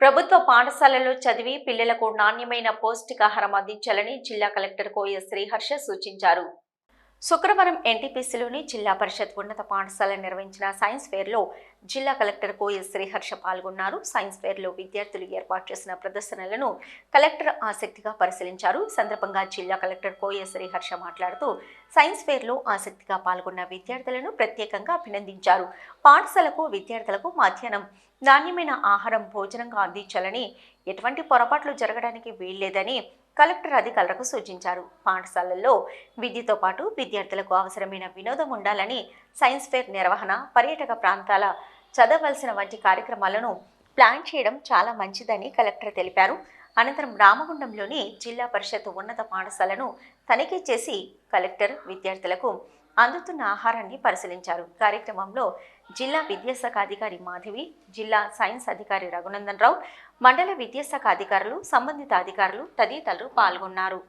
ప్రభుత్వ పాఠశాలల్లో చదివి పిల్లలకు నాణ్యమైన పౌష్టికాహారం అందించాలని జిల్లా కలెక్టర్ కోయ శ్రీహర్ష సూచించారు. శుక్రవారం ఎన్టీపీసీలోని జిల్లా పరిషత్ ఉన్నత పాఠశాల నిర్వహించిన సైన్స్ ఫెయిర్లో జిల్లా కలెక్టర్ కోయ శ్రీహర్ష పాల్గొన్నారు. సైన్స్ ఫెయిర్లో విద్యార్థులు ఏర్పాటు చేసిన ప్రదర్శనలను కలెక్టర్ ఆసక్తిగా పరిశీలించారు. ఈ సందర్భంగా జిల్లా కలెక్టర్ కోయ శ్రీహర్ష మాట్లాడుతూ సైన్స్ ఫెయిర్లో ఆసక్తిగా పాల్గొన్న విద్యార్థులను ప్రత్యేకంగా అభినందించారు. పాఠశాలకు విద్యార్థులకు మధ్యాహ్నం నాణ్యమైన ఆహారం భోజనంగా అందించాలని, ఎటువంటి పొరపాట్లు జరగడానికి వీల్లేదని కలెక్టర్ అధికారులకు సూచించారు. పాఠశాలల్లో విద్యతో పాటు విద్యార్థులకు అవసరమైన వినోదం ఉండాలని, సైన్స్ ఫెయిర్ నిర్వహణ, పర్యాటక ప్రాంతాల చదవలసిన వంటి కార్యక్రమాలను ప్లాన్ చేయడం చాలా మంచిదని కలెక్టర్ తెలిపారు. అనంతరం రామగుండంలోని జిల్లా పరిషత్ ఉన్నత పాఠశాలను తనిఖీ చేసి కలెక్టర్ విద్యార్థులకు అందుతున్న ఆహారాన్ని పరిశీలించారు. కార్యక్రమంలో జిల్లా విద్యాశాఖ అధికారి మాధవి, జిల్లా సైన్స్ అధికారి రఘునందన్ రావు, మండల విద్యాశాఖ అధికారులు, సంబంధిత అధికారులు తదితరులు పాల్గొన్నారు.